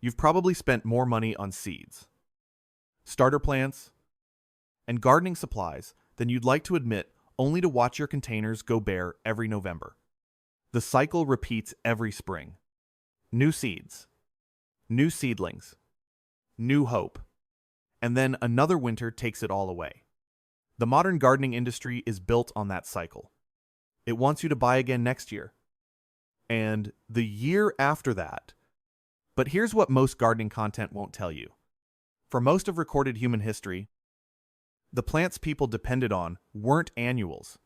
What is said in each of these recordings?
you've probably spent more money on seeds, starter plants, and gardening supplies than you'd like to admit, only to watch your containers go bare every November. The cycle repeats every spring. New seeds, new seedlings, new hope, and then another winter takes it all away. The modern gardening industry is built on that cycle. It wants you to buy again next year, and the year after that. But here's what most gardening content won't tell you. For most of recorded human history, the plants people depended on weren't annuals.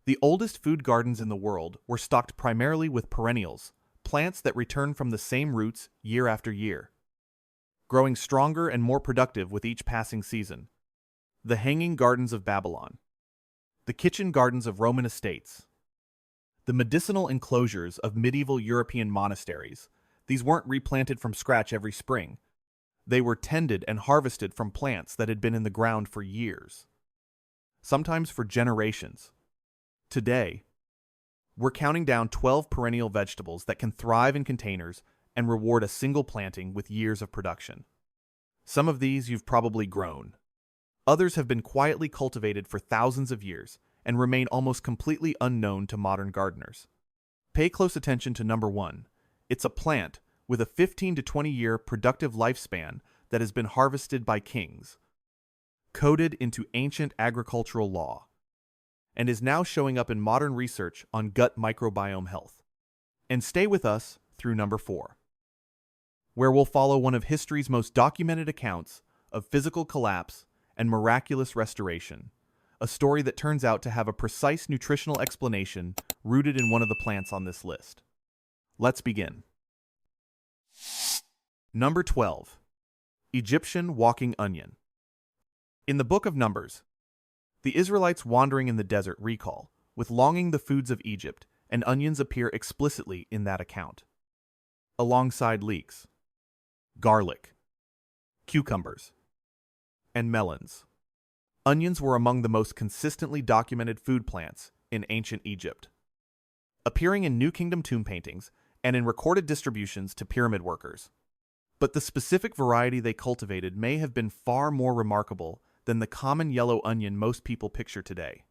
The oldest food gardens in the world were stocked primarily with perennials, plants that return from the same roots year after year, growing stronger and more productive with each passing season. The hanging gardens of Babylon, the kitchen gardens of Roman estates, the medicinal enclosures of medieval European monasteries. These weren't replanted from scratch every spring. They were tended and harvested from plants that had been in the ground for years, sometimes for generations. Today, we're counting down 12 perennial vegetables that can thrive in containers and reward a single planting with years of production. Some of these you've probably grown. Others have been quietly cultivated for thousands of years and remain almost completely unknown to modern gardeners. Pay close attention to number 1. It's a plant with a 15 to 20 year productive lifespan that has been harvested by kings, coded into ancient agricultural law, and is now showing up in modern research on gut microbiome health. And stay with us through number 4, where we'll follow one of history's most documented accounts of physical collapse and miraculous restoration, a story that turns out to have a precise nutritional explanation rooted in one of the plants on this list. Let's begin. Number 12. Egyptian walking onion. In the Book of Numbers, the Israelites wandering in the desert recall, with longing, the foods of Egypt, and onions appear explicitly in that account, alongside leeks, garlic, cucumbers, and melons. Onions were among the most consistently documented food plants in ancient Egypt, appearing in New Kingdom tomb paintings and in recorded distributions to pyramid workers. But the specific variety they cultivated may have been far more remarkable than the common yellow onion most people picture today.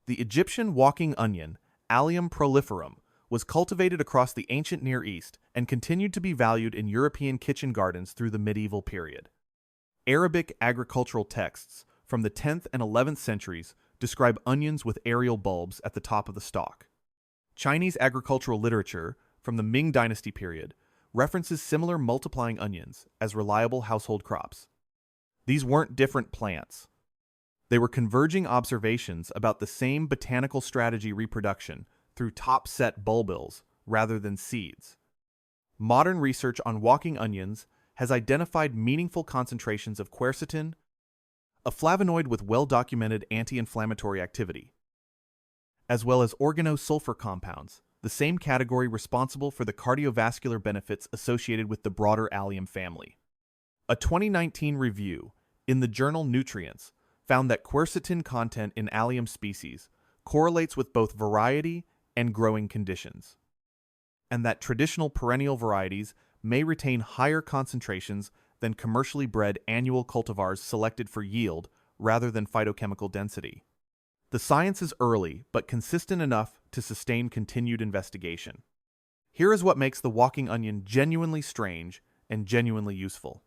The Egyptian walking onion, Allium proliferum, was cultivated across the ancient Near East and continued to be valued in European kitchen gardens through the medieval period. Arabic agricultural texts from the 10th and 11th centuries describe onions with aerial bulbs at the top of the stalk. Chinese agricultural literature from the Ming Dynasty period references similar multiplying onions as reliable household crops. These weren't different plants. They were converging observations about the same botanical strategy reproduction through top-set bulbils rather than seeds. Modern research on walking onions has identified meaningful concentrations of quercetin, a flavonoid with well-documented anti-inflammatory activity, as well as organosulfur compounds, the same category responsible for the cardiovascular benefits associated with the broader allium family. A 2019 review in the journal Nutrients found that quercetin content in allium species correlates with both variety and growing conditions, and that traditional perennial varieties may retain higher concentrations than commercially bred annual cultivars selected for yield rather than phytochemical density. The science is early but consistent enough to sustain continued investigation. Here is what makes the walking onion genuinely strange and genuinely useful.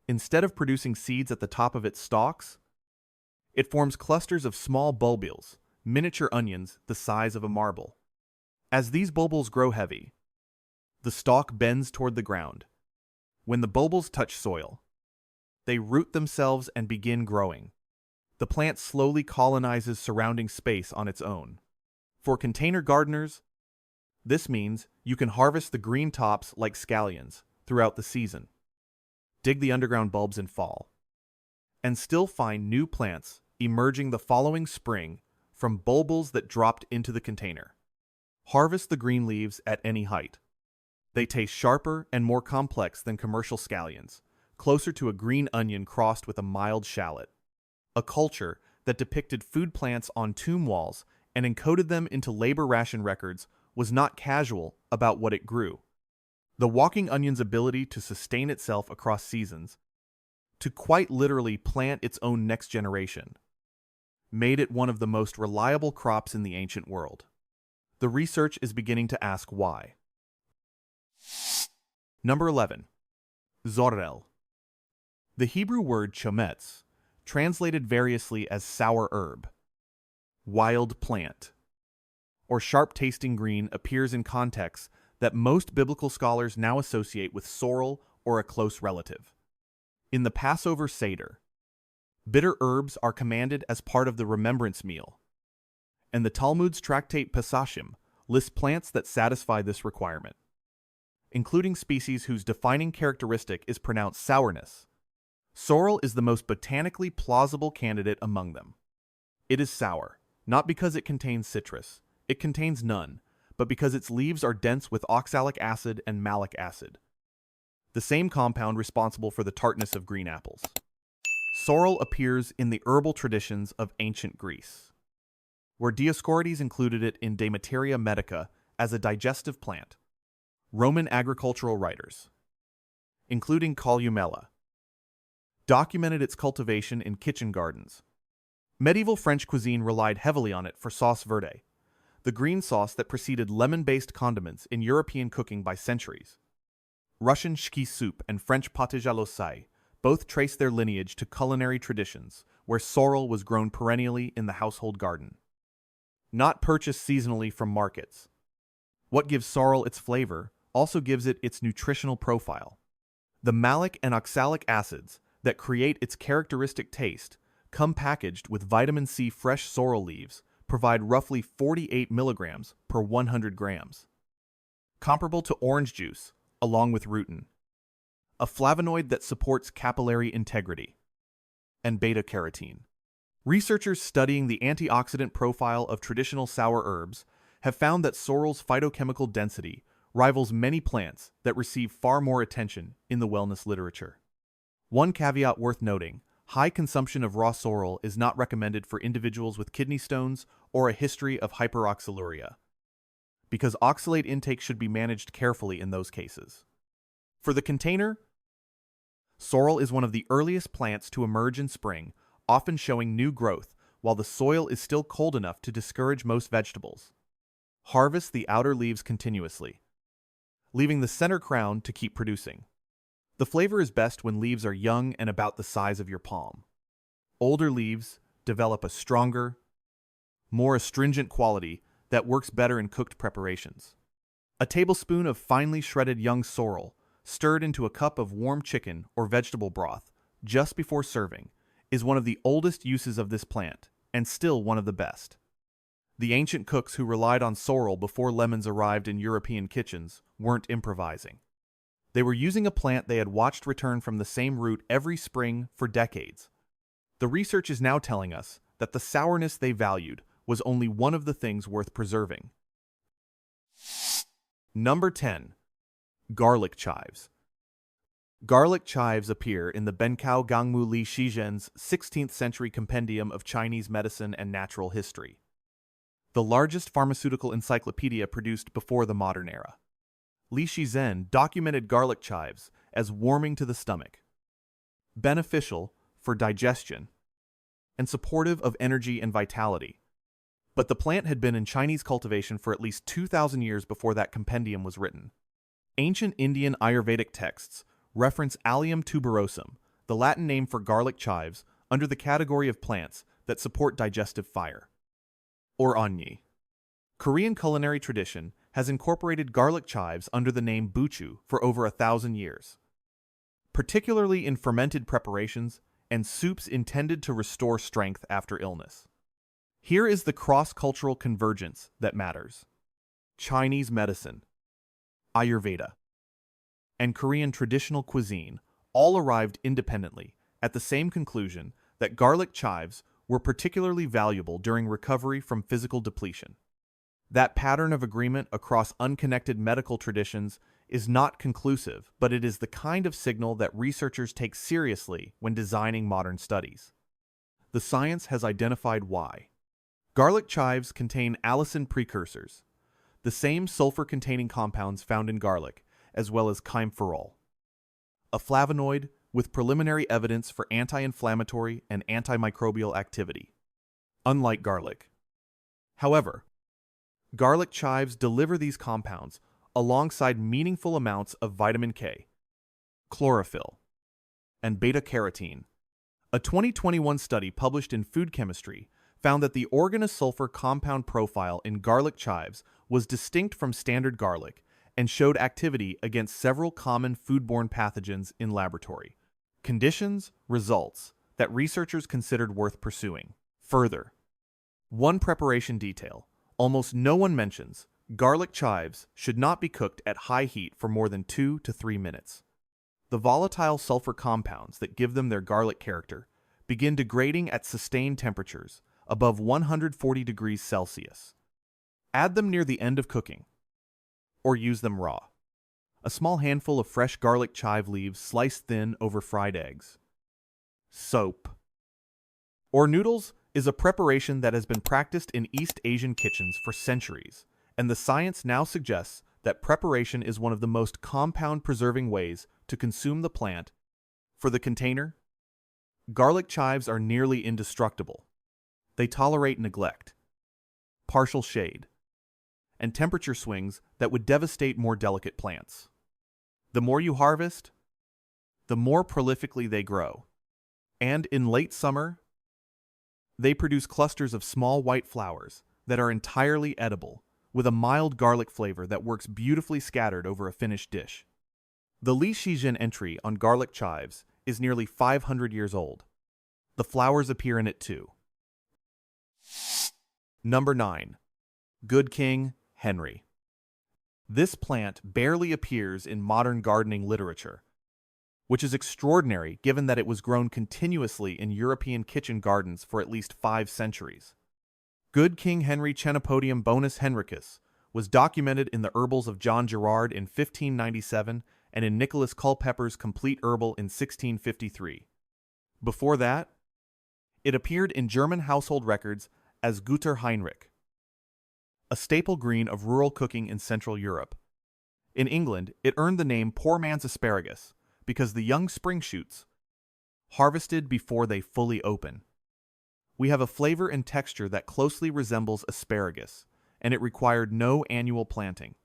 Instead of producing seeds at the top of its stalks, it forms clusters of small bulbules, miniature onions the size of a marble. As these bulbils grow heavy, the stalk bends toward the ground. When the bulbils touch soil, they root themselves and begin growing. The plant slowly colonizes surrounding space on its own. For container gardeners, this means you can harvest the green tops like scallions throughout the season, dig the underground bulbs in fall, and still find new plants emerging the following spring from bulbils that dropped into the container. Harvest the green leaves at any height. They taste sharper and more complex than commercial scallions, closer to a green onion crossed with a mild shallot. A culture that depicted food plants on tomb walls and encoded them into labor ration records was not casual about what it grew. The walking onion's ability to sustain itself across seasons, to quite literally plant its own next generation, made it one of the most reliable crops in the ancient world. The research is beginning to ask why. Number 11. Zorrel. The Hebrew word chometz, translated variously as sour herb, wild plant, or sharp-tasting green, appears in contexts that most biblical scholars now associate with sorrel or a close relative. In the Passover Seder, bitter herbs are commanded as part of the remembrance meal, and the Talmud's tractate Pesachim lists plants that satisfy this requirement, including species whose defining characteristic is pronounced sourness. Sorrel is the most botanically plausible candidate among them. It is sour, not because it contains citrus, it contains none, but because its leaves are dense with oxalic acid and malic acid, the same compound responsible for the tartness of green apples. Sorrel appears in the herbal traditions of ancient Greece, where Dioscorides included it in De Materia Medica as a digestive plant. Roman agricultural writers, including Columella, documented its cultivation in kitchen gardens. Medieval French cuisine relied heavily on it for sauce verte, the green sauce that preceded lemon-based condiments in European cooking by centuries. Russian shki soup and French pâté à l'oseille both trace their lineage to culinary traditions where sorrel was grown perennially in the household garden, not purchased seasonally from markets. What gives sorrel its flavor also gives it its nutritional profile. The malic and oxalic acids that create its characteristic taste come packaged with vitamin C. Fresh sorrel leaves provide roughly 48 milligrams per 100 grams, comparable to orange juice, along with rutin, a flavonoid that supports capillary integrity, and beta-carotene. Researchers studying the antioxidant profile of traditional sour herbs have found that sorrel's phytochemical density rivals many plants that receive far more attention in the wellness literature. One caveat worth noting: high consumption of raw sorrel is not recommended for individuals with kidney stones or a history of hyperoxaluria, because oxalate intake should be managed carefully in those cases. For the container, sorrel is one of the earliest plants to emerge in spring, often showing new growth while the soil is still cold enough to discourage most vegetables. Harvest the outer leaves continuously, leaving the center crown to keep producing. The flavor is best when leaves are young and about the size of your palm. Older leaves develop a stronger, more astringent quality that works better in cooked preparations. A tablespoon of finely shredded young sorrel, stirred into a cup of warm chicken or vegetable broth just before serving, is one of the oldest uses of this plant, and still one of the best. The ancient cooks who relied on sorrel before lemons arrived in European kitchens weren't improvising. They were using a plant they had watched return from the same root every spring for decades. The research is now telling us that the sourness they valued was only one of the things worth preserving. Number 10. Garlic chives. Garlic chives appear in the Benkao Gangmu Li Shizhen's 16th century compendium of Chinese medicine and natural history, the largest pharmaceutical encyclopedia produced before the modern era. Li Shizhen documented garlic chives as warming to the stomach, beneficial for digestion, and supportive of energy and vitality. But the plant had been in Chinese cultivation for at least 2,000 years before that compendium was written. Ancient Indian Ayurvedic texts reference Allium tuberosum, the Latin name for garlic chives, under the category of plants that support digestive fire, or onnyi. Korean culinary tradition has incorporated garlic chives under the name buchu for over 1,000 years, particularly in fermented preparations and soups intended to restore strength after illness. Here is the cross-cultural convergence that matters. Chinese medicine, Ayurveda, and Korean traditional cuisine all arrived independently at the same conclusion that garlic chives were particularly valuable during recovery from physical depletion. That pattern of agreement across unconnected medical traditions is not conclusive, but it is the kind of signal that researchers take seriously when designing modern studies. The science has identified why. Garlic chives contain allicin precursors, the same sulfur-containing compounds found in garlic, as well as chimeferol, a flavonoid with preliminary evidence for anti-inflammatory and antimicrobial activity, unlike garlic. However, garlic chives deliver these compounds alongside meaningful amounts of vitamin K, chlorophyll, and beta-carotene. A 2021 study published in Food Chemistry found that the organosulfur compound profile in garlic chives was distinct from standard garlic and showed activity against several common foodborne pathogens in laboratory conditions, results that researchers considered worth pursuing. Further, one preparation detail almost no one mentions: garlic chives should not be cooked at high heat for more than 2 to 3 minutes. The volatile sulfur compounds that give them their garlic character begin degrading at sustained temperatures above 140 degrees Celsius. Add them near the end of cooking, or use them raw. A small handful of fresh garlic chive leaves sliced thin over fried eggs. Soap or noodles is a preparation that has been practiced in East Asian kitchens for centuries, and the science now suggests that preparation is one of the most compound-preserving ways to consume the plant. For the container, garlic chives are nearly indestructible. They tolerate neglect, partial shade, and temperature swings that would devastate more delicate plants. The more you harvest, the more prolifically they grow. And in late summer, they produce clusters of small white flowers that are entirely edible, with a mild garlic flavor that works beautifully scattered over a finished dish. The Li Shizhen entry on garlic chives is nearly 500 years old. The flowers appear in it too. Number 9. Good King Henry. This plant barely appears in modern gardening literature, which is extraordinary given that it was grown continuously in European kitchen gardens for at least 5 centuries. Good King Henry Chenopodium bonus henricus was documented in the Herbals of John Gerard in 1597 and in Nicholas Culpeper's Complete Herbal in 1653. Before that, it appeared in German household records as Guter Heinrich, a staple green of rural cooking in Central Europe. In England, it earned the name poor man's asparagus because the young spring shoots, harvested before they fully open. We have a flavor and texture that closely resembles asparagus, and it required no annual planting.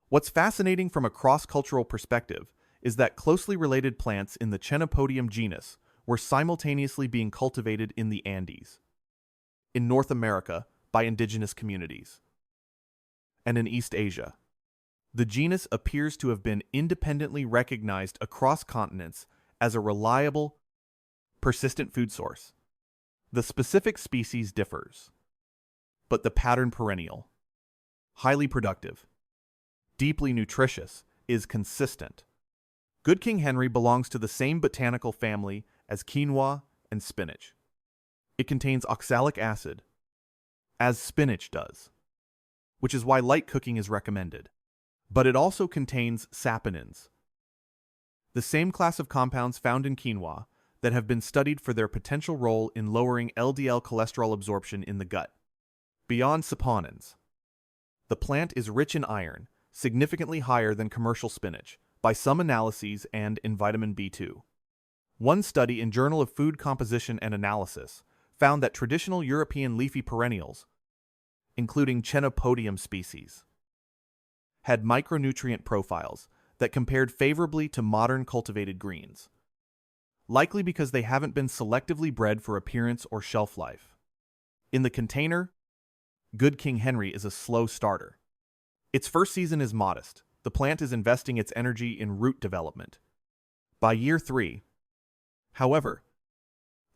What's fascinating from a cross-cultural perspective is that closely related plants in the Chenopodium genus were simultaneously being cultivated in the Andes, in North America by indigenous communities, and in East Asia. The genus appears to have been independently recognized across continents as a reliable, persistent food source. The specific species differs, but the pattern perennial, highly productive, deeply nutritious, is consistent. Good King Henry belongs to the same botanical family as quinoa and spinach. It contains oxalic acid, as spinach does, which is why light cooking is recommended. But it also contains saponins, the same class of compounds found in quinoa that have been studied for their potential role in lowering LDL cholesterol absorption in the gut. Beyond saponins, the plant is rich in iron, significantly higher than commercial spinach, by some analyses, and in vitamin B2. One study in Journal of Food Composition and Analysis found that traditional European leafy perennials, including Chenopodium species, had micronutrient profiles that compared favorably to modern cultivated greens, likely because they haven't been selectively bred for appearance or shelf life. In the container, Good King Henry is a slow starter. Its first season is modest. The plant is investing its energy in root development. By year 3, however,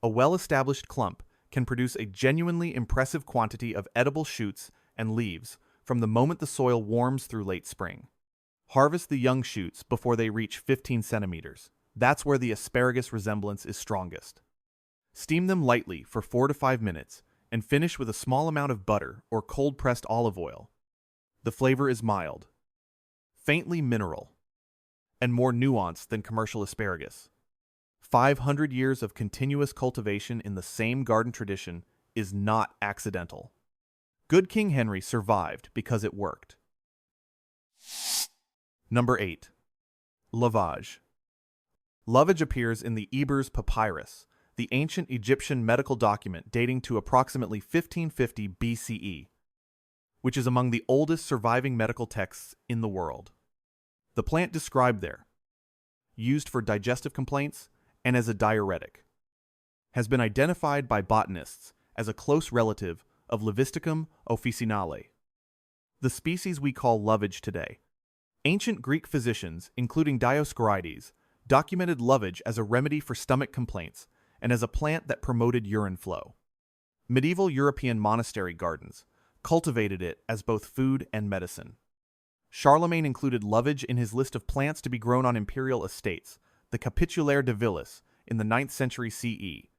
a well-established clump can produce a genuinely impressive quantity of edible shoots and leaves from the moment the soil warms through late spring. Harvest the young shoots before they reach 15 centimeters. That's where the asparagus resemblance is strongest. Steam them lightly for 4 to 5 minutes and finish with a small amount of butter or cold-pressed olive oil. The flavor is mild, faintly mineral, and more nuanced than commercial asparagus. 500 years of continuous cultivation in the same garden tradition is not accidental. Good King Henry survived because it worked. Number 8. Lavage. Lovage appears in the Ebers Papyrus, the ancient Egyptian medical document dating to approximately 1550 BCE, which is among the oldest surviving medical texts in the world. The plant described there, used for digestive complaints and as a diuretic, has been identified by botanists as a close relative of Levisticum officinale, the species we call lovage today. Ancient Greek physicians, including Dioscorides, documented lovage as a remedy for stomach complaints and as a plant that promoted urine flow. Medieval European monastery gardens cultivated it as both food and medicine. Charlemagne included lovage in his list of plants to be grown on imperial estates, the Capitulaire de Villis, in the 9th century CE.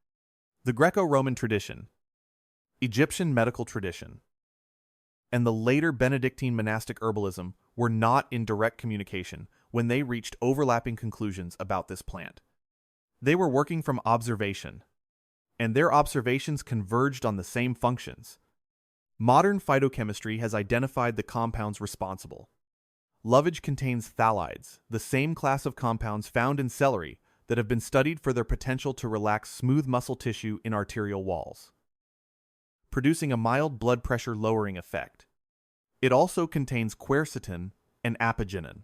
The Greco-Roman tradition, Egyptian medical tradition, and the later Benedictine monastic herbalism were not in direct communication when they reached overlapping conclusions about this plant. They were working from observation, and their observations converged on the same functions. Modern phytochemistry has identified the compounds responsible. Lovage contains phthalides, the same class of compounds found in celery that have been studied for their potential to relax smooth muscle tissue in arterial walls, producing a mild blood pressure lowering effect. It also contains quercetin and apigenin,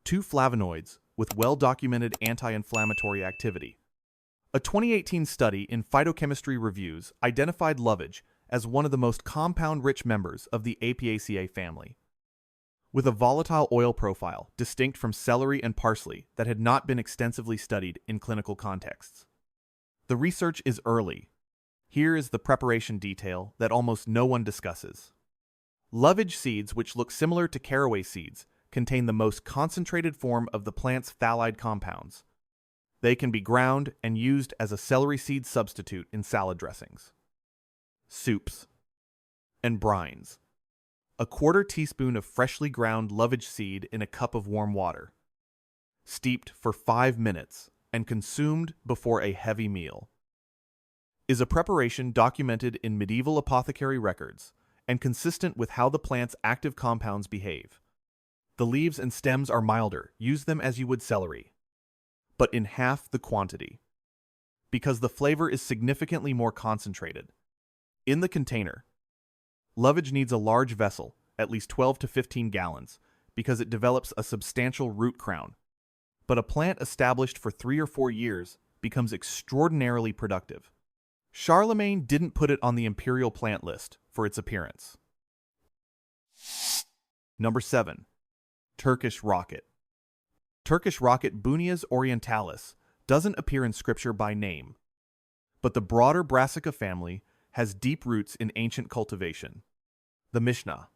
two flavonoids with well-documented anti-inflammatory activity. A 2018 study in Phytochemistry Reviews identified lovage as one of the most compound-rich members of the Apiaceae family, with a volatile oil profile distinct from celery and parsley that had not been extensively studied in clinical contexts. The research is early. Here is the preparation detail that almost no one discusses. Lovage seeds, which look similar to caraway seeds, contain the most concentrated form of the plant's phthalide compounds. They can be ground and used as a celery seed substitute in salad dressings, soups, and brines. A quarter teaspoon of freshly ground lovage seed in a cup of warm water, steeped for 5 minutes and consumed before a heavy meal, is a preparation documented in medieval apothecary records and consistent with how the plant's active compounds behave. The leaves and stems are milder, use them as you would celery, but in half the quantity, because the flavor is significantly more concentrated. In the container, lovage needs a large vessel, at least 12 to 15 gallons, because it develops a substantial root crown. But a plant established for 3 or 4 years becomes extraordinarily productive. Charlemagne didn't put it on the imperial plant list for its appearance. Number 7. Turkish rocket. Turkish rocket Bunias orientalis doesn't appear in scripture by name, but the broader Brassica family has deep roots in ancient cultivation. The Mishnah,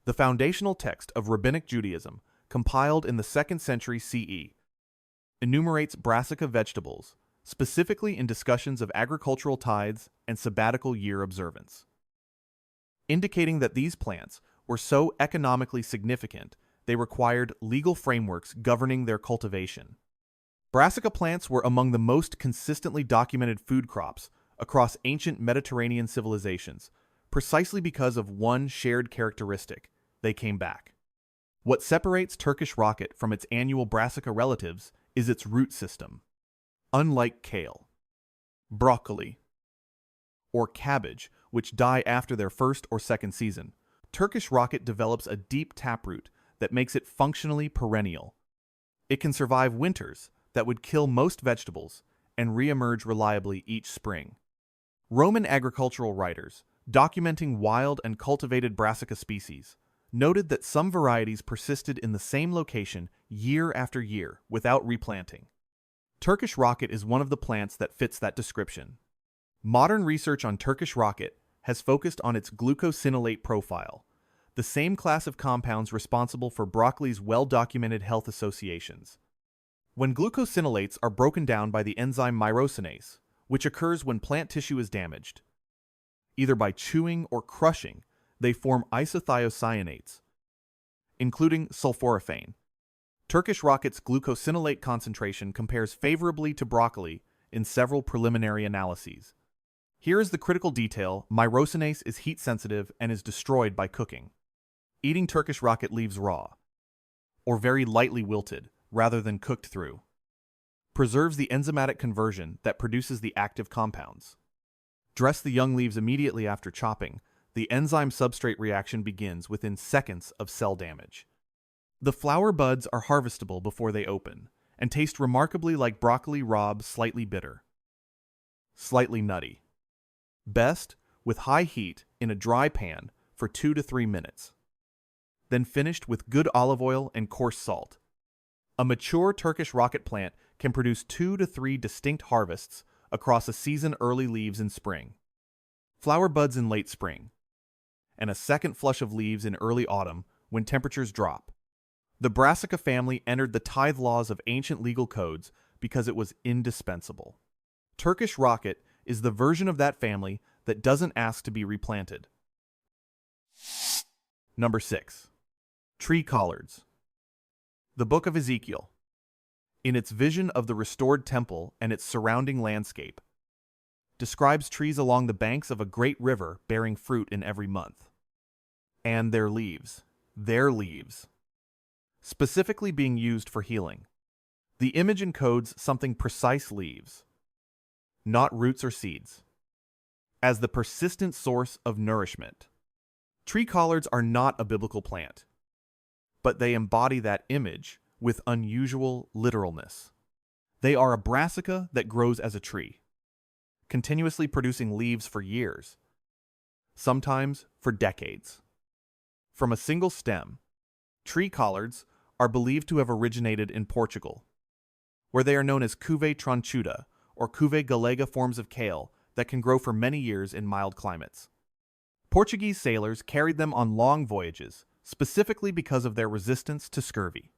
the foundational text of Rabbinic Judaism, compiled in the 2nd century CE, enumerates Brassica vegetables, specifically in discussions of agricultural tithes and sabbatical year observance, indicating that these plants were so economically significant they required legal frameworks governing their cultivation. Brassica plants were among the most consistently documented food crops across ancient Mediterranean civilizations, precisely because of one shared characteristic: they came back. What separates Turkish rocket from its annual Brassica relatives is its root system. Unlike kale, broccoli, or cabbage, which die after their first or second season, Turkish rocket develops a deep taproot that makes it functionally perennial. It can survive winters that would kill most vegetables and reemerge reliably each spring. Roman agricultural writers, documenting wild and cultivated Brassica species, noted that some varieties persisted in the same location year after year without replanting. Turkish rocket is one of the plants that fits that description. Modern research on Turkish rocket has focused on its glucosinolate profile, the same class of compounds responsible for broccoli's well-documented health associations. When glucosinolates are broken down by the enzyme myrosinase, which occurs when plant tissue is damaged, either by chewing or crushing, they form isothiocyanates, including sulforaphane. Turkish rocket's glucosinolate concentration compares favorably to broccoli in several preliminary analyses. Here is the critical detail: myrosinase is heat-sensitive and is destroyed by cooking. Eating Turkish rocket leaves raw, or very lightly wilted, rather than cooked through. Preserves the enzymatic conversion that produces the active compounds. Dress the young leaves immediately after chopping. The enzyme-substrate reaction begins within seconds of cell damage. The flower buds are harvestable before they open, and taste remarkably like broccoli rabe, slightly bitter. Slightly nutty. Best with high heat in a dry pan for 2 to 3 minutes. Then finished with good olive oil and coarse salt. A mature Turkish rocket plant can produce 2 to 3 distinct harvests across a season, early leaves in spring, flower buds in late spring, and a second flush of leaves in early autumn when temperatures drop. The Brassica family entered the tithe laws of ancient legal codes because it was indispensable. Turkish rocket is the version of that family that doesn't ask to be replanted. Number 6. Tree collards. The Book of Ezekiel. In its vision of the restored temple and its surrounding landscape, describes trees along the banks of a great river bearing fruit in every month. And their leaves, specifically being used for healing. The image encodes something precise: leaves, not roots or seeds, as the persistent source of nourishment. Tree collards are not a biblical plant, but they embody that image with unusual literalness. They are a brassica that grows as a tree, continuously producing leaves for years, sometimes for decades. From a single stem, tree collards are believed to have originated in Portugal, where they are known as couve tronchuda or couve galega, forms of kale that can grow for many years in mild climates. Portuguese sailors carried them on long voyages, specifically because of their resistance to scurvy.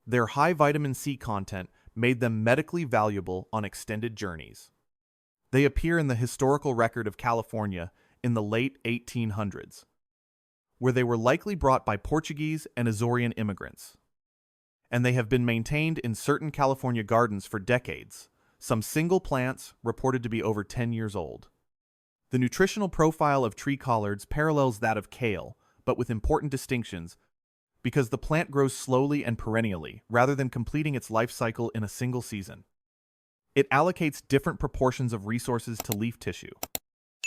Their high vitamin C content made them medically valuable on extended journeys. They appear in the historical record of California in the late 1800s, where they were likely brought by Portuguese and Azorean immigrants. And they have been maintained in certain California gardens for decades, some single plants reported to be over 10 years old. The nutritional profile of tree collards parallels that of kale, but with important distinctions, because the plant grows slowly and perennially, rather than completing its life cycle in a single season. It allocates different proportions of resources to leaf tissue.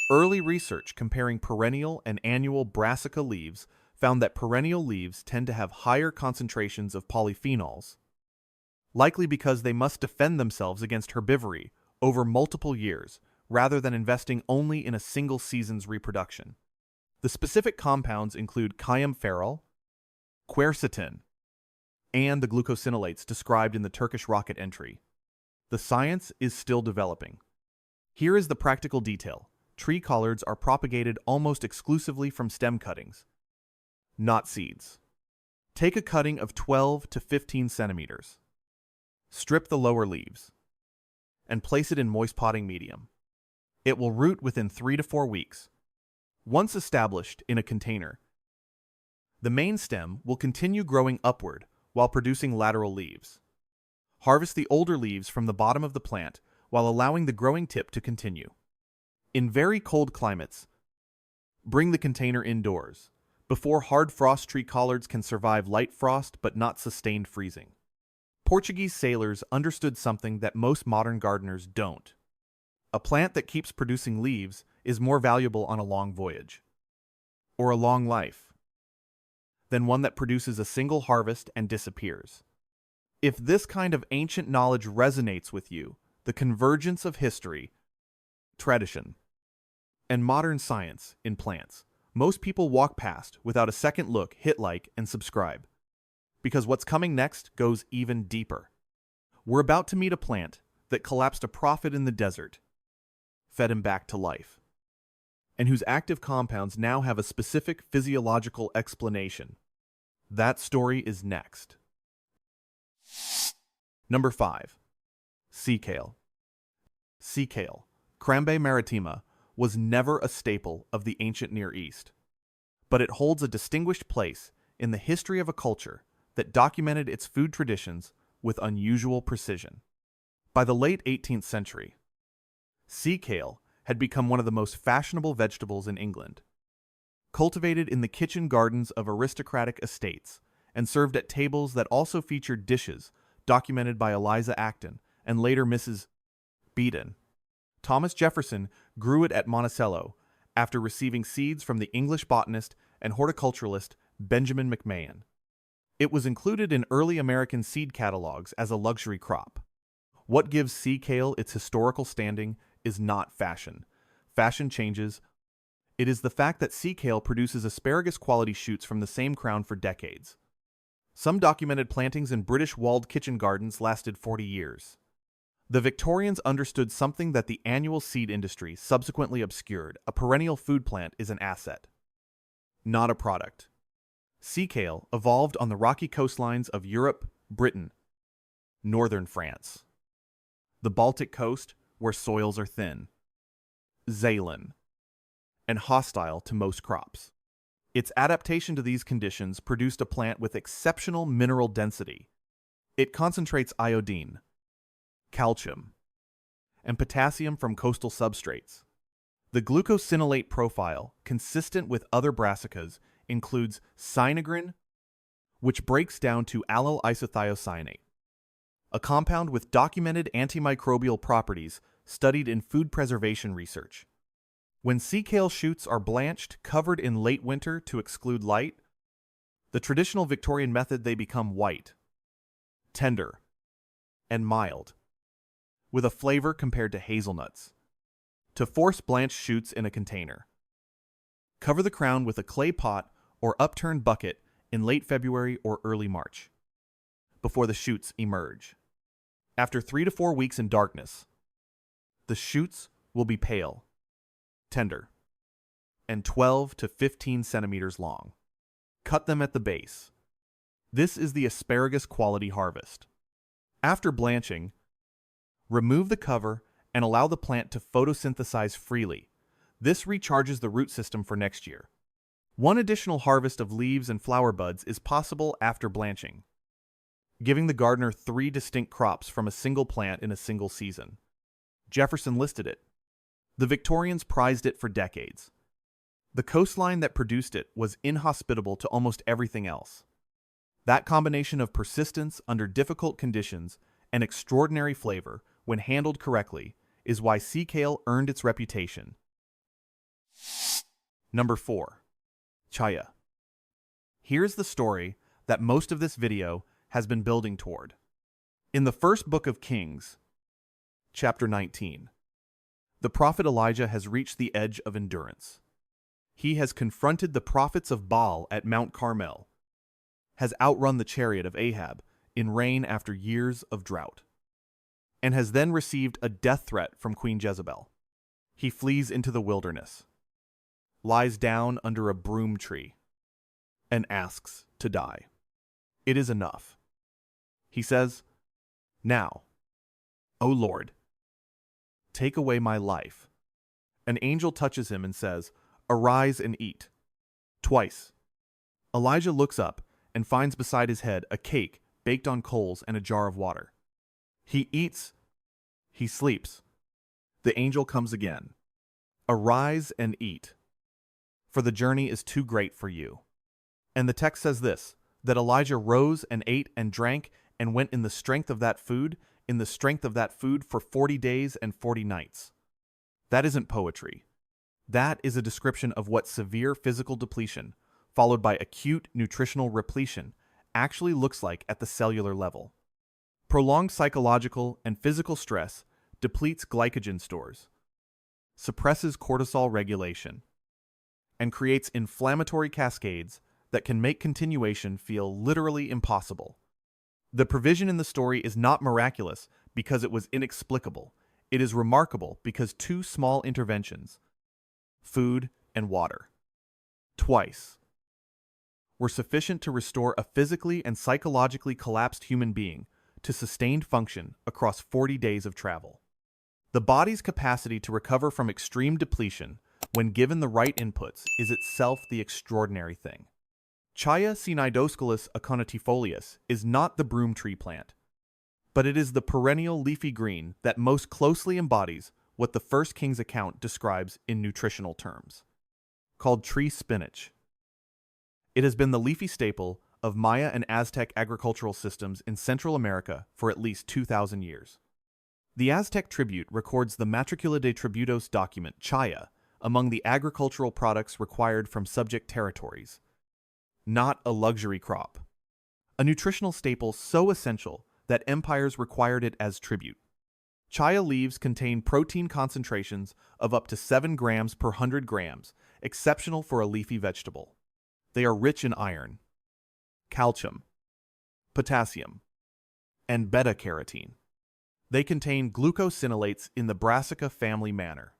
Early research comparing perennial and annual brassica leaves found that perennial leaves tend to have higher concentrations of polyphenols, likely because they must defend themselves against herbivory over multiple years, rather than investing only in a single season's reproduction. The specific compounds include chiamferol, quercetin, and the glucosinolates described in the Turkish rocket entry. The science is still developing. Here is the practical detail. Tree collards are propagated almost exclusively from stem cuttings, not seeds. Take a cutting of 12 to 15 centimeters. Strip the lower leaves and place it in moist potting medium. It will root within 3 to 4 weeks. Once established in a container, the main stem will continue growing upward while producing lateral leaves. Harvest the older leaves from the bottom of the plant while allowing the growing tip to continue. In very cold climates, bring the container indoors. Before hard frost, tree collards can survive light frost but not sustained freezing. Portuguese sailors understood something that most modern gardeners don't. A plant that keeps producing leaves is more valuable on a long voyage, or a long life, than one that produces a single harvest and disappears. If this kind of ancient knowledge resonates with you, the convergence of history, tradition, and modern science in plants, most people walk past without a second look, hit like, and subscribe. Because what's coming next goes even deeper. We're about to meet a plant that collapsed a prophet in the desert, fed him back to life, and whose active compounds now have a specific physiological explanation. That story is next. Number 5. Sea kale. Sea kale, Crambe maritima, was never a staple of the ancient Near East, but it holds a distinguished place in the history of a culture that documented its food traditions with unusual precision. By the late 18th century, sea kale had become one of the most fashionable vegetables in England. Cultivated in the kitchen gardens of aristocratic estates and served at tables that also featured dishes documented by Eliza Acton and later Mrs. Beeton. Thomas Jefferson grew it at Monticello after receiving seeds from the English botanist and horticulturalist Benjamin McMahon. It was included in early American seed catalogs as a luxury crop. What gives sea kale its historical standing is not fashion. Fashion changes. It is the fact that sea kale produces asparagus-quality shoots from the same crown for decades. Some documented plantings in British walled kitchen gardens lasted 40 years. The Victorians understood something that the annual seed industry subsequently obscured. A perennial food plant is an asset, not a product. Sea kale evolved on the rocky coastlines of Europe, Britain, northern France, the Baltic coast, where soils are thin, Zealand, and hostile to most crops. Its adaptation to these conditions produced a plant with exceptional mineral density. It concentrates iodine, calcium, and potassium from coastal substrates. The glucosinolate profile, consistent with other brassicas, includes cyanogrin, which breaks down to allyl isothiocyanate, a compound with documented antimicrobial properties studied in food preservation research. When sea kale shoots are blanched, covered in late winter to exclude light, the traditional Victorian method, they become white, tender, and mild, with a flavor compared to hazelnuts. To force blanched shoots in a container, cover the crown with a clay pot or upturned bucket in late February or early March, before the shoots emerge. After 3 to 4 weeks in darkness, the shoots will be pale, tender, and 12 to 15 centimeters long. Cut them at the base. This is the asparagus quality harvest. After blanching, remove the cover and allow the plant to photosynthesize freely. This recharges the root system for next year. One additional harvest of leaves and flower buds is possible after blanching, giving the gardener 3 distinct crops from a single plant in a single season. Jefferson listed it. The Victorians prized it for decades. The coastline that produced it was inhospitable to almost everything else. That combination of persistence under difficult conditions and extraordinary flavor, when handled correctly, is why sea kale earned its reputation. Number 4. Chaya. Here's the story that most of this video has been building toward. In the first book of Kings, chapter 19, the prophet Elijah has reached the edge of endurance. He has confronted the prophets of Baal at Mount Carmel, has outrun the chariot of Ahab in rain after years of drought, and has then received a death threat from Queen Jezebel. He flees into the wilderness, lies down under a broom tree, and asks to die. It is enough. He says, "Now, O Lord, take away my life." An angel touches him and says, "Arise and eat." Twice. Elijah looks up and finds beside his head a cake baked on coals and a jar of water. He eats. He sleeps. The angel comes again. "Arise and eat, for the journey is too great for you." And the text says this, that Elijah rose and ate and drank and went in the strength of that food, for 40 days and 40 nights. That isn't poetry. That is a description of what severe physical depletion, followed by acute nutritional repletion, actually looks like at the cellular level. Prolonged psychological and physical stress depletes glycogen stores, suppresses cortisol regulation, and creates inflammatory cascades that can make continuation feel literally impossible. The provision in the story is not miraculous because it was inexplicable. It is remarkable because 2 small interventions, food and water, twice, were sufficient to restore a physically and psychologically collapsed human being to sustained function across 40 days of travel. The body's capacity to recover from extreme depletion when given the right inputs is itself the extraordinary thing. Chaya cnidosculus aconitiefolius is not the broom tree plant, but it is the perennial leafy green that most closely embodies what the First Kings account describes in nutritional terms, called tree spinach. It has been the leafy staple of Maya and Aztec agricultural systems in Central America for at least 2,000 years. The Aztec tribute records the Matricula de Tributos document, chaya, among the agricultural products required from subject territories. Not a luxury crop. A nutritional staple so essential that empires required it as tribute. Chaya leaves contain protein concentrations of up to 7 grams per 100 grams, exceptional for a leafy vegetable. They are rich in iron, calcium, potassium, and beta-carotene. They contain glucosinolates in the Brassica family manner.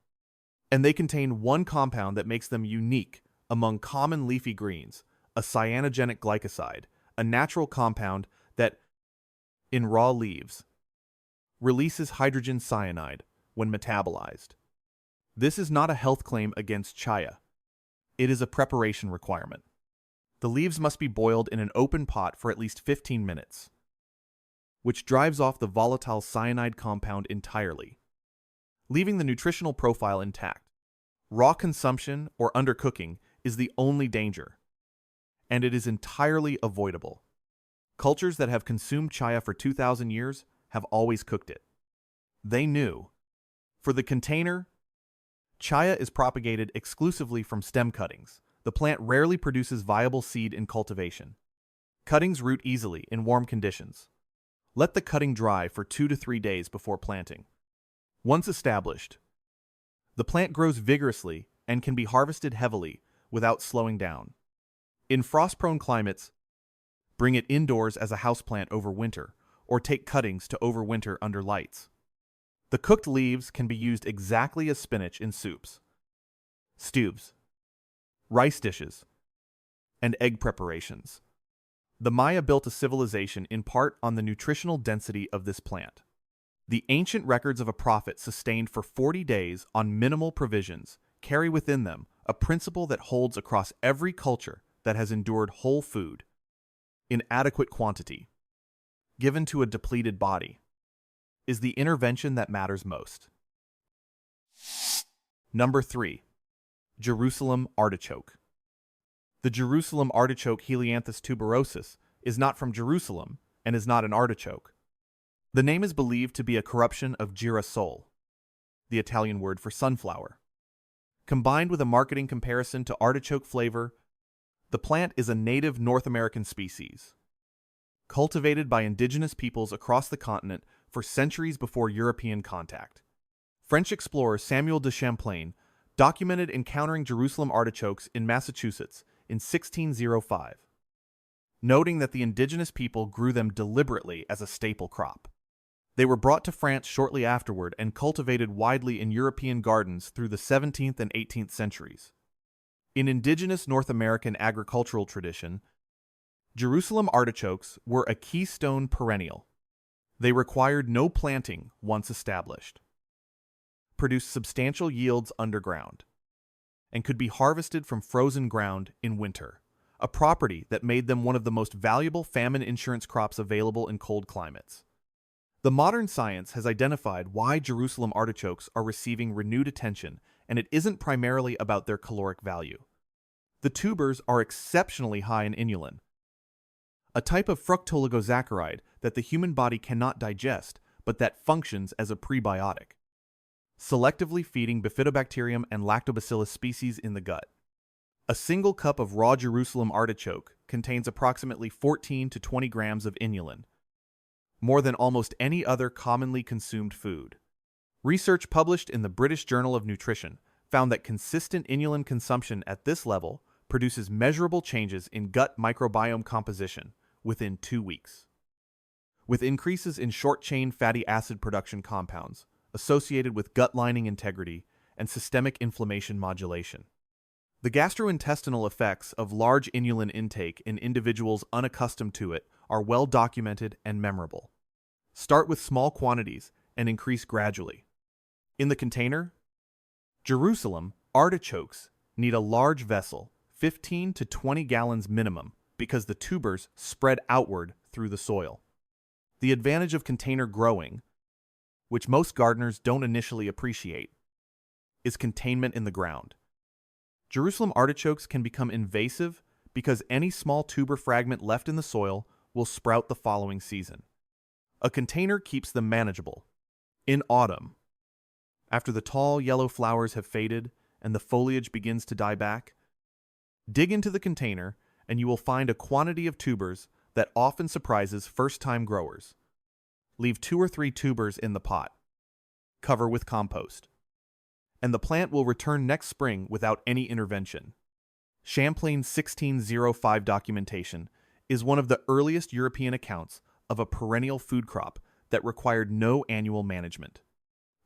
And they contain one compound that makes them unique among common leafy greens, a cyanogenic glycoside, a natural compound that, in raw leaves, releases hydrogen cyanide when metabolized. This is not a health claim against chaya. It is a preparation requirement. The leaves must be boiled in an open pot for at least 15 minutes, which drives off the volatile cyanide compound entirely, leaving the nutritional profile intact. Raw consumption or undercooking is the only danger, and it is entirely avoidable. Cultures that have consumed chaya for 2,000 years have always cooked it. They knew. For the container, chaya is propagated exclusively from stem cuttings. The plant rarely produces viable seed in cultivation. Cuttings root easily in warm conditions. Let the cutting dry for 2 to 3 days before planting. Once established, the plant grows vigorously and can be harvested heavily without slowing down. In frost-prone climates, bring it indoors as a houseplant over winter, or take cuttings to overwinter under lights. The cooked leaves can be used exactly as spinach in soups, stews, rice dishes, and egg preparations. The Maya built a civilization in part on the nutritional density of this plant. The ancient records of a prophet sustained for 40 days on minimal provisions carry within them a principle that holds across every culture that has endured whole food, in adequate quantity, given to a depleted body, is the intervention that matters most. Number 3. Jerusalem artichoke. The Jerusalem artichoke Helianthus tuberosus is not from Jerusalem and is not an artichoke. The name is believed to be a corruption of girasole, the Italian word for sunflower. Combined with a marketing comparison to artichoke flavor, the plant is a native North American species, cultivated by indigenous peoples across the continent for centuries before European contact. French explorer Samuel de Champlain documented encountering Jerusalem artichokes in Massachusetts in 1605, noting that the indigenous people grew them deliberately as a staple crop. They were brought to France shortly afterward and cultivated widely in European gardens through the 17th and 18th centuries. In indigenous North American agricultural tradition, Jerusalem artichokes were a keystone perennial. They required no planting once established, produced substantial yields underground, and could be harvested from frozen ground in winter, a property that made them one of the most valuable famine insurance crops available in cold climates. The modern science has identified why Jerusalem artichokes are receiving renewed attention, and it isn't primarily about their caloric value. The tubers are exceptionally high in inulin, a type of fructoligosaccharide that the human body cannot digest, but that functions as a prebiotic, selectively feeding bifidobacterium and lactobacillus species in the gut. A single cup of raw Jerusalem artichoke contains approximately 14 to 20 grams of inulin, more than almost any other commonly consumed food. Research published in the British Journal of Nutrition found that consistent inulin consumption at this level produces measurable changes in gut microbiome composition within 2 weeks, with increases in short-chain fatty acid production compounds associated with gut lining integrity and systemic inflammation modulation. The gastrointestinal effects of large inulin intake in individuals unaccustomed to it are well documented and memorable. Start with small quantities and increase gradually. In the container, Jerusalem artichokes need a large vessel, 15 to 20 gallons minimum, because the tubers spread outward through the soil. The advantage of container growing, which most gardeners don't initially appreciate, is containment in the ground. Jerusalem artichokes can become invasive because any small tuber fragment left in the soil will sprout the following season. A container keeps them manageable. In autumn, after the tall yellow flowers have faded and the foliage begins to die back, dig into the container and you will find a quantity of tubers that often surprises first-time growers. Leave 2 or 3 tubers in the pot. Cover with compost. And the plant will return next spring without any intervention. Champlain's 1605 documentation is one of the earliest European accounts of a perennial food crop that required no annual management.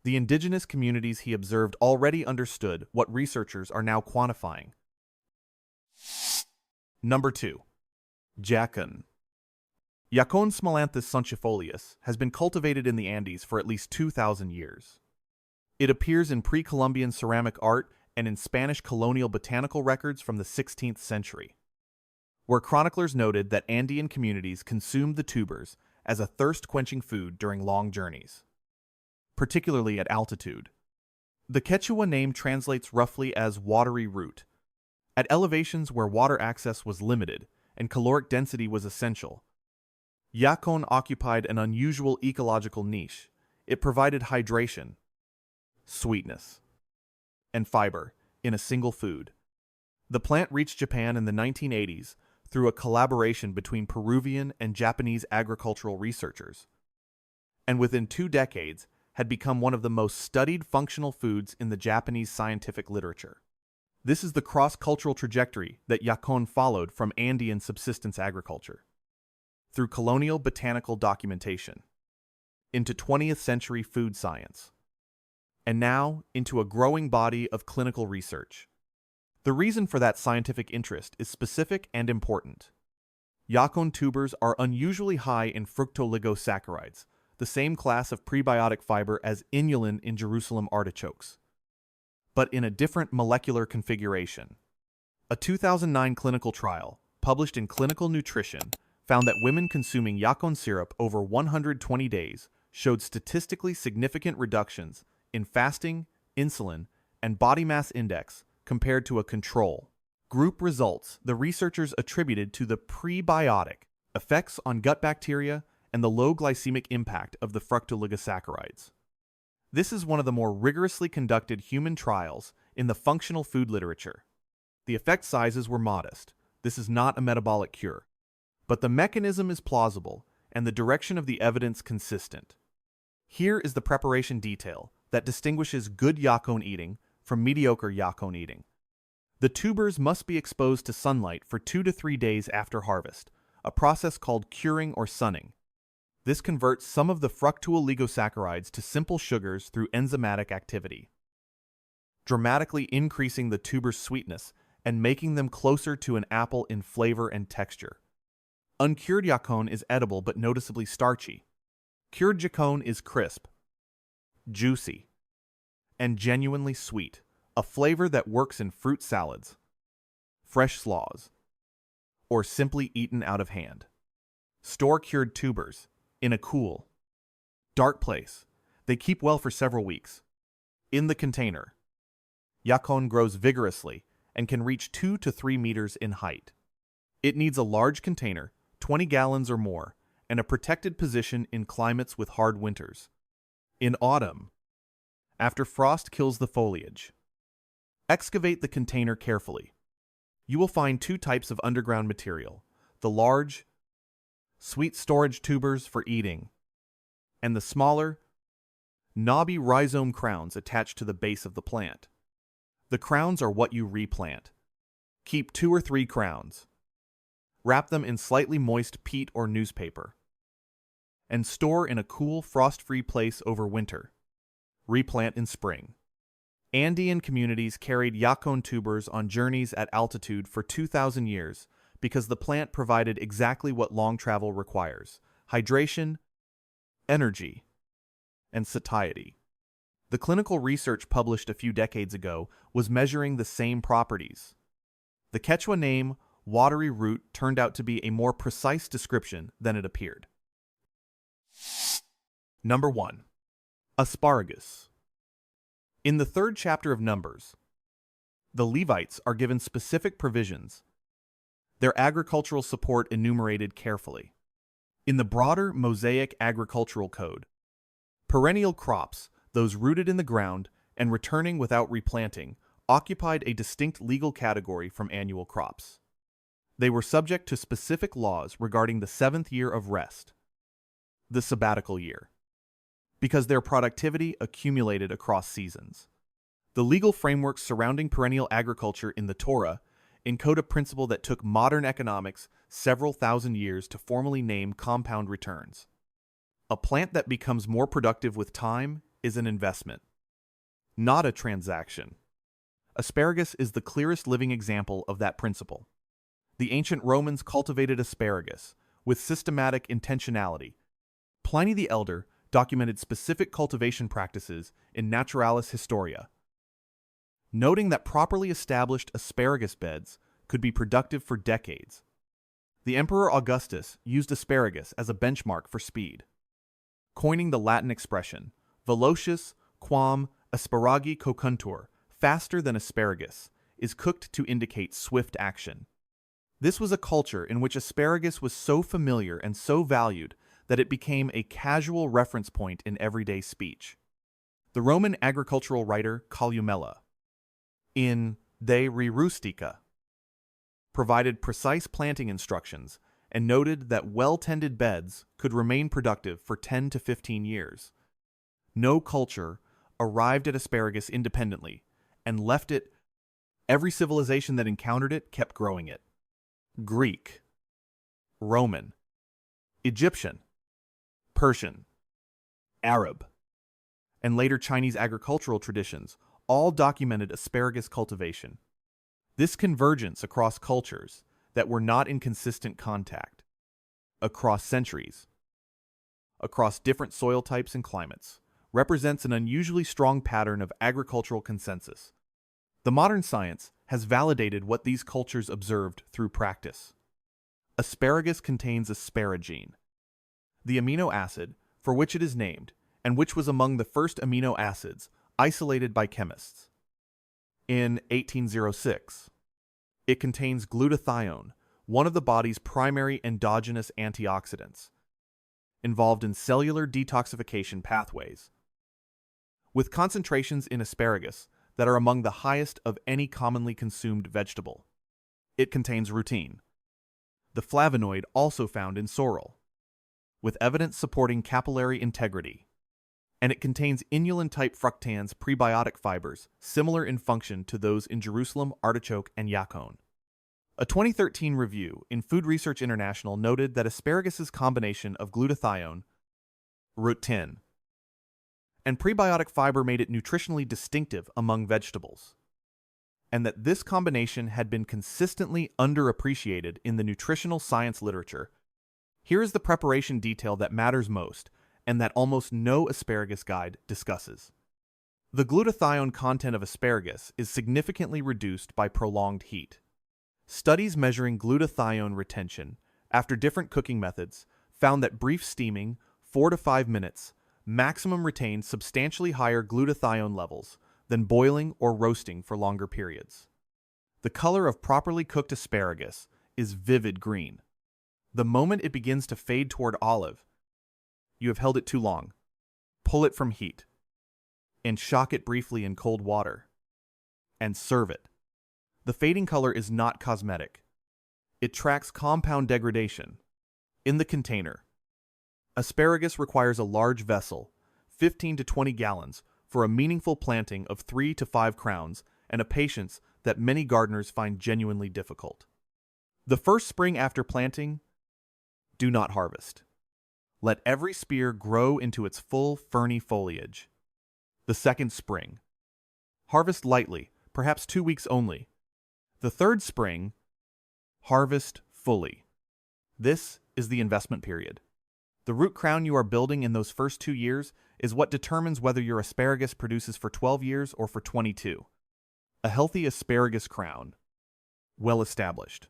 The indigenous communities he observed already understood what researchers are now quantifying. Number 2. Yacón. Yacón smolanthus sonchifolius has been cultivated in the Andes for at least 2,000 years. It appears in pre-Columbian ceramic art and in Spanish colonial botanical records from the 16th century, where chroniclers noted that Andean communities consumed the tubers as a thirst-quenching food during long journeys, particularly at altitude. The Quechua name translates roughly as watery root. At elevations where water access was limited and caloric density was essential, yacón occupied an unusual ecological niche. It provided hydration, sweetness, and fiber in a single food. The plant reached Japan in the 1980s through a collaboration between Peruvian and Japanese agricultural researchers, and within 2 decades had become one of the most studied functional foods in the Japanese scientific literature. This is the cross-cultural trajectory that yacón followed from Andean subsistence agriculture, through colonial botanical documentation, into 20th century food science, and now into a growing body of clinical research. The reason for that scientific interest is specific and important. Yacón tubers are unusually high in fructooligosaccharides, the same class of prebiotic fiber as inulin in Jerusalem artichokes, but in a different molecular configuration. A 2009 clinical trial, published in Clinical Nutrition, found that women consuming yacón syrup over 120 days showed statistically significant reductions in fasting, insulin, and body mass index compared to a control group. Results the researchers attributed to the prebiotic effects on gut bacteria and the low glycemic impact of the fructooligosaccharides. This is one of the more rigorously conducted human trials in the functional food literature. The effect sizes were modest. This is not a metabolic cure, but the mechanism is plausible and the direction of the evidence consistent. Here is the preparation detail that distinguishes good yacón eating from mediocre yacón eating. The tubers must be exposed to sunlight for 2 to 3 days after harvest, a process called curing or sunning. This converts some of the fructooligosaccharides to simple sugars through enzymatic activity, dramatically increasing the tuber's sweetness and making them closer to an apple in flavor and texture. Uncured yacón is edible but noticeably starchy. Cured yacón is crisp, juicy, and genuinely sweet, a flavor that works in fruit salads, fresh slaws, or simply eaten out of hand. Store cured tubers in a cool, dark place. They keep well for several weeks. In the container, yacón grows vigorously and can reach 2 to 3 meters in height. It needs a large container, 20 gallons or more, and a protected position in climates with hard winters. In autumn, after frost kills the foliage, excavate the container carefully. You will find 2 types of underground material: the large, sweet storage tubers for eating, and the smaller, knobby rhizome crowns attached to the base of the plant. The crowns are what you replant. Keep 2 or 3 crowns. Wrap them in slightly moist peat or newspaper, and store in a cool, frost-free place over winter. Replant in spring. Andean communities carried yacón tubers on journeys at altitude for 2,000 years because the plant provided exactly what long travel requires: hydration, energy, and satiety. The clinical research published a few decades ago was measuring the same properties. The Quechua name, watery root, turned out to be a more precise description than it appeared. Number 1. Asparagus. In the 3rd chapter of Numbers, the Levites are given specific provisions their agricultural support enumerated carefully. In the broader Mosaic Agricultural Code, perennial crops, those rooted in the ground and returning without replanting, occupied a distinct legal category from annual crops. They were subject to specific laws regarding the seventh year of rest, the sabbatical year, because their productivity accumulated across seasons. The legal framework surrounding perennial agriculture in the Torah encode a principle that took modern economics several thousand years to formally name compound returns. A plant that becomes more productive with time is an investment, not a transaction. Asparagus is the clearest living example of that principle. The ancient Romans cultivated asparagus with systematic intentionality. Pliny the Elder documented specific cultivation practices in Naturalis Historia, noting that properly established asparagus beds could be productive for decades. The Emperor Augustus used asparagus as a benchmark for speed, coining the Latin expression, velocius quam asparagi cocuntur, faster than asparagus, is cooked to indicate swift action. This was a culture in which asparagus was so familiar and so valued that it became a casual reference point in everyday speech. The Roman agricultural writer Columella, in De Re Rustica, provided precise planting instructions and noted that well-tended beds could remain productive for 10 to 15 years. No culture arrived at asparagus independently and left it. Every civilization that encountered it kept growing it. Greek, Roman, Egyptian, Persian, Arab, and later Chinese agricultural traditions all documented asparagus cultivation. This convergence across cultures that were not in consistent contact, across centuries, across different soil types and climates, represents an unusually strong pattern of agricultural consensus. The modern science has validated what these cultures observed through practice. Asparagus contains asparagine, the amino acid for which it is named, and which was among the first amino acids isolated by chemists. In 1806, it contains glutathione, one of the body's primary endogenous antioxidants, involved in cellular detoxification pathways. With concentrations in asparagus that are among the highest of any commonly consumed vegetable. It contains rutin, the flavonoid also found in sorrel, with evidence supporting capillary integrity. And it contains inulin-type fructans prebiotic fibers, similar in function to those in Jerusalem artichoke and yacón. A 2013 review in Food Research International noted that asparagus' combination of glutathione, rutin, and prebiotic fiber made it nutritionally distinctive among vegetables, and that this combination had been consistently underappreciated in the nutritional science literature. Here is the preparation detail that matters most, and that almost no asparagus guide discusses. The glutathione content of asparagus is significantly reduced by prolonged heat. Studies measuring glutathione retention after different cooking methods found that brief steaming, 4 to 5 minutes, maximum retained substantially higher glutathione levels than boiling or roasting for longer periods. The color of properly cooked asparagus is vivid green. The moment it begins to fade toward olive, you have held it too long. Pull it from heat, and shock it briefly in cold water, and serve it. The fading color is not cosmetic. It tracks compound degradation. In the container, asparagus requires a large vessel, 15 to 20 gallons, for a meaningful planting of 3 to 5 crowns and a patience that many gardeners find genuinely difficult. The first spring after planting, do not harvest. Let every spear grow into its full ferny foliage. The second spring, harvest lightly, perhaps 2 weeks only. The third spring, harvest fully. This is the investment period. The root crown you are building in those first 2 years is what determines whether your asparagus produces for 12 years or for 22. A healthy asparagus crown, well established,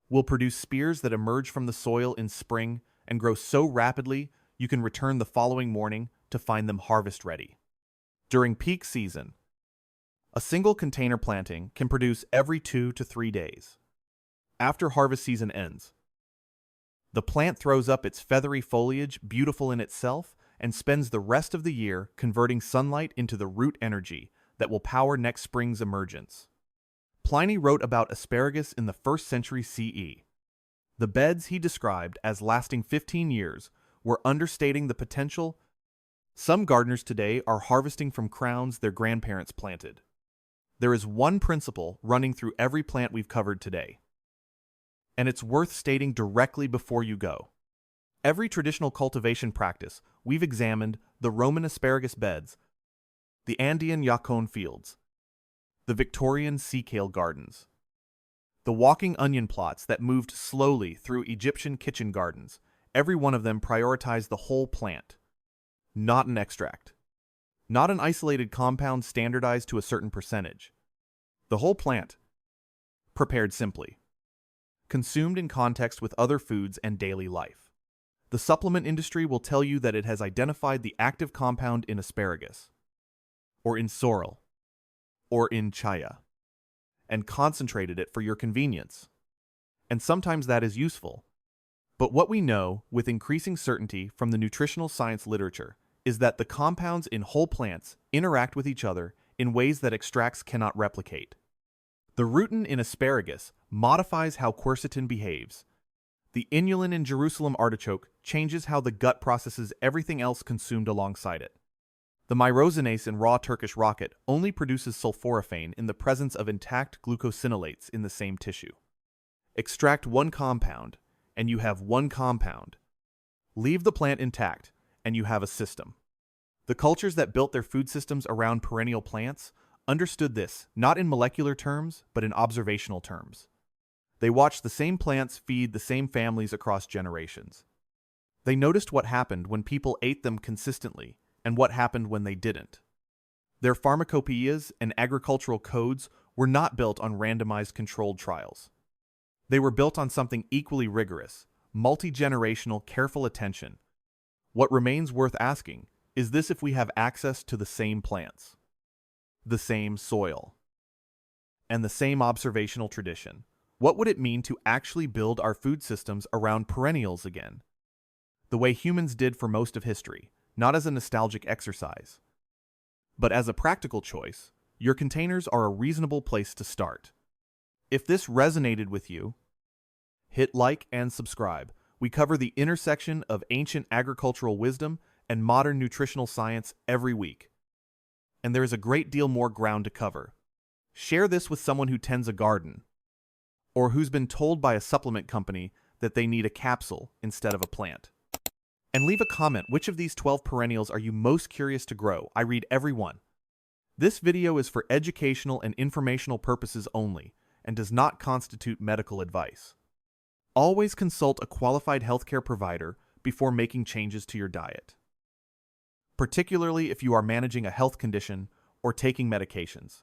will produce spears that emerge from the soil in spring and grow so rapidly you can return the following morning to find them harvest ready. During peak season, a single container planting can produce every 2 to 3 days. After harvest season ends, the plant throws up its feathery foliage, beautiful in itself, and spends the rest of the year converting sunlight into the root energy that will power next spring's emergence. Pliny wrote about asparagus in the 1st century CE. The beds he described as lasting 15 years were understating the potential. Some gardeners today are harvesting from crowns their grandparents planted. There is one principle running through every plant we've covered today, and it's worth stating directly before you go. Every traditional cultivation practice we've examined, the Roman asparagus beds, the Andean yacón fields, the Victorian sea kale gardens, the walking onion plots that moved slowly through Egyptian kitchen gardens, every one of them prioritized the whole plant, not an extract, not an isolated compound standardized to a certain percentage. The whole plant, prepared simply, consumed in context with other foods and daily life. The supplement industry will tell you that it has identified the active compound in asparagus, or in sorrel, or in chaya, and concentrated it for your convenience. And sometimes that is useful. But what we know with increasing certainty from the nutritional science literature is that the compounds in whole plants interact with each other in ways that extracts cannot replicate. The rutin in asparagus modifies how quercetin behaves. The inulin in Jerusalem artichoke changes how the gut processes everything else consumed alongside it. The myrosinase in raw Turkish rocket only produces sulforaphane in the presence of intact glucosinolates in the same tissue. Extract one compound, and you have one compound. Leave the plant intact, and you have a system. The cultures that built their food systems around perennial plants understood this, not in molecular terms, but in observational terms. They watched the same plants feed the same families across generations. They noticed what happened when people ate them consistently, and what happened when they didn't. Their pharmacopoeias and agricultural codes were not built on randomized controlled trials. They were built on something equally rigorous, multi-generational, careful attention. What remains worth asking is this: if we have access to the same plants, the same soil, and the same observational tradition, what would it mean to actually build our food systems around perennials again? The way humans did for most of history, not as a nostalgic exercise, but as a practical choice. Your containers are a reasonable place to start. If this resonated with you, hit like and subscribe. We cover the intersection of ancient agricultural wisdom and modern nutritional science every week. And there is a great deal more ground to cover. Share this with someone who tends a garden, or who's been told by a supplement company that they need a capsule instead of a plant. And leave a comment: which of these 12 perennials are you most curious to grow? I read every one. This video is for educational and informational purposes only, and does not constitute medical advice. Always consult a qualified healthcare provider before making changes to your diet, particularly if you are managing a health condition or taking medications.